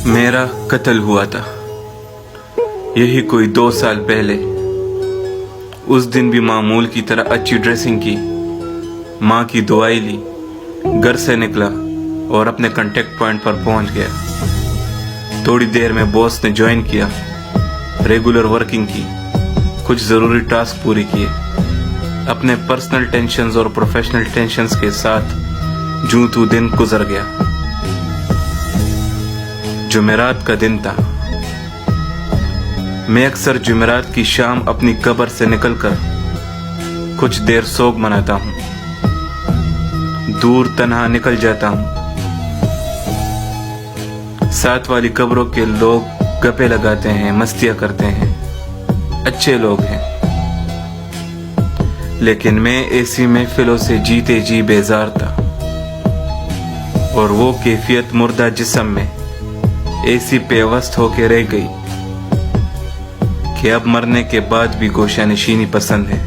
میرا قتل ہوا تھا یہی کوئی 2 سال پہلے۔ اس دن بھی معمول کی طرح اچھی ڈریسنگ کی، ماں کی دعائیں لی، گھر سے نکلا اور اپنے کانٹیکٹ پوائنٹ پر پہنچ گیا۔ تھوڑی دیر میں باس نے جوائن کیا، ریگولر ورکنگ کی، کچھ ضروری ٹاسک پوری کیے، اپنے پرسنل ٹینشنز اور پروفیشنل ٹینشنز کے ساتھ جوں تو دن گزر گیا۔ جمعرات کا دن تھا۔ میں اکثر جمعرات کی شام اپنی قبر سے نکل کر کچھ دیر سوگ مناتا ہوں، دور تنہا نکل جاتا ہوں۔ ساتھ والی قبروں کے لوگ گپے لگاتے ہیں، مستیاں کرتے ہیں، اچھے لوگ ہیں، لیکن میں ایسی محفلوں سے جیتے جی بیزار تھا، اور وہ کیفیت مردہ جسم میں ایسی پیوست ہو کے رہ گئی کہ اب مرنے کے بعد بھی گوشہ نشینی پسند ہے۔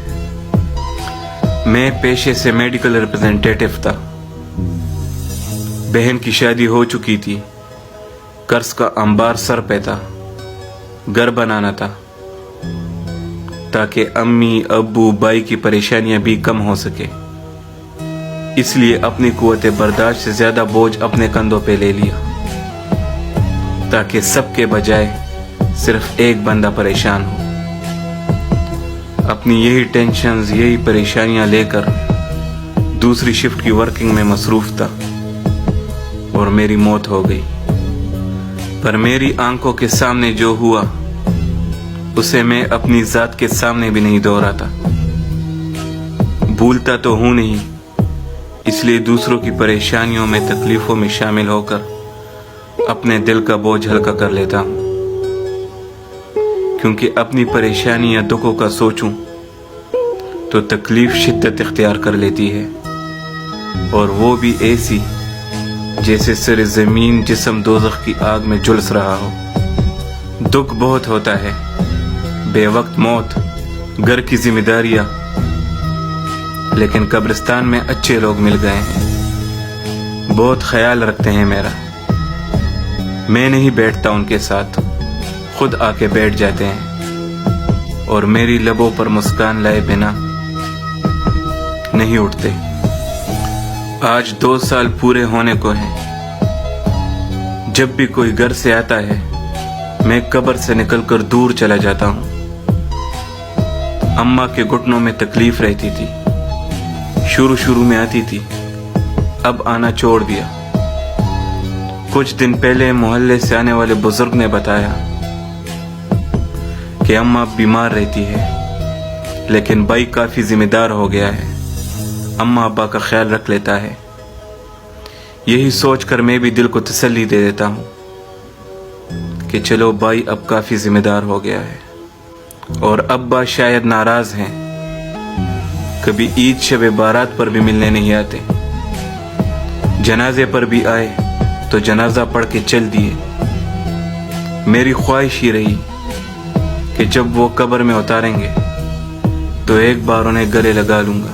میں پیشے سے میڈیکل ریپرزینٹیٹیو تھا۔ بہن کی شادی ہو چکی تھی، قرض کا انبار سر پہ تھا، گھر بنانا تھا تاکہ امی ابو بھائی کی پریشانیاں بھی کم ہو سکے۔ اس لیے اپنی قوت برداشت سے زیادہ بوجھ اپنے کندھوں پہ لے لیا تاکہ سب کے بجائے صرف ایک بندہ پریشان ہو۔ اپنی یہی ٹینشنز، یہی پریشانیاں لے کر دوسری شفٹ کی ورکنگ میں مصروف تھا، اور میری موت ہو گئی۔ پر میری آنکھوں کے سامنے جو ہوا اسے میں اپنی ذات کے سامنے بھی نہیں دہراتا۔ بھولتا تو ہوں نہیں، اس لیے دوسروں کی پریشانیوں میں، تکلیفوں میں شامل ہو کر اپنے دل کا بوجھ ہلکا کر لیتا ہوں، کیونکہ اپنی پریشانی یا دکھوں کا سوچوں تو تکلیف شدت اختیار کر لیتی ہے، اور وہ بھی ایسی جیسے سر زمین جسم دوزخ کی آگ میں جھلس رہا ہو۔ دکھ بہت ہوتا ہے، بے وقت موت، گھر کی ذمہ داریاں، لیکن قبرستان میں اچھے لوگ مل گئے ہیں، بہت خیال رکھتے ہیں میرا۔ میں نہیں بیٹھتا ان کے ساتھ، خود آ کے بیٹھ جاتے ہیں، اور میری لبوں پر مسکان لائے بنا نہیں اٹھتے۔ آج 2 سال پورے ہونے کو ہیں۔ جب بھی کوئی گھر سے آتا ہے میں قبر سے نکل کر دور چلا جاتا ہوں۔ اماں کے گھٹنوں میں تکلیف رہتی تھی، شروع میں آتی تھی، اب آنا چھوڑ دیا۔ کچھ دن پہلے محلے سے آنے والے بزرگ نے بتایا کہ اماں بیمار رہتی ہے، لیکن بھائی کافی ذمہ دار ہو گیا ہے، اماں ابا کا خیال رکھ لیتا ہے۔ یہی سوچ کر میں بھی دل کو تسلی دے دیتا ہوں کہ چلو بھائی اب کافی ذمہ دار ہو گیا ہے، اور ابا شاید ناراض ہیں، کبھی عید شب بارات پر بھی ملنے نہیں آتے، جنازے پر بھی آئے تو جنازہ پڑھ کے چل دیے۔ میری خواہش ہی رہی کہ جب وہ قبر میں اتاریں گے تو ایک بار انہیں گلے لگا لوں گا،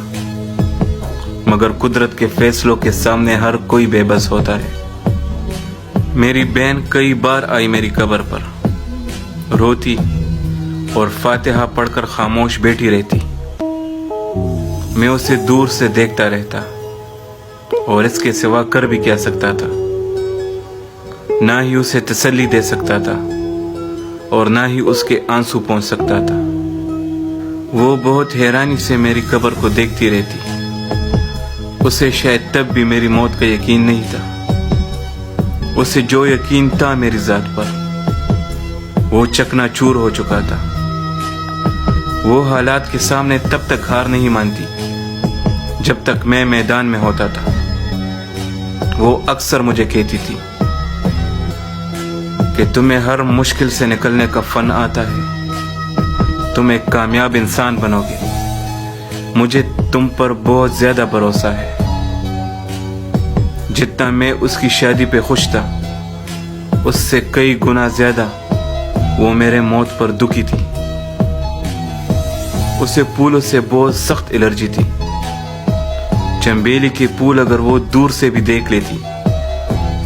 مگر قدرت کے فیصلوں کے سامنے ہر کوئی بے بس ہوتا ہے۔ میری بہن کئی بار آئی میری قبر پر، روتی اور فاتحہ پڑھ کر خاموش بیٹھی رہتی۔ میں اسے دور سے دیکھتا رہتا، اور اس کے سوا کر بھی کیا سکتا تھا؟ نہ ہی اسے تسلی دے سکتا تھا، اور نہ ہی اس کے آنسو پہنچ سکتا تھا۔ وہ بہت حیرانی سے میری قبر کو دیکھتی رہتی۔ اسے شاید تب بھی میری موت کا یقین نہیں تھا، اسے جو یقین تھا میری ذات پر وہ چکنا چور ہو چکا تھا۔ وہ حالات کے سامنے تب تک ہار نہیں مانتی جب تک میں میدان میں ہوتا تھا۔ وہ اکثر مجھے کہتی تھی کہ تمہیں ہر مشکل سے نکلنے کا فن آتا ہے، تم ایک کامیاب انسان بنو گے، مجھے تم پر بہت زیادہ بھروسہ ہے۔ جتنا میں اس کی شادی پہ خوش تھا، اس سے کئی گنا زیادہ وہ میرے موت پر دکھی تھی۔ اسے پھولوں سے بہت سخت الرجی تھی۔ چنبیلی کے پھول اگر وہ دور سے بھی دیکھ لیتی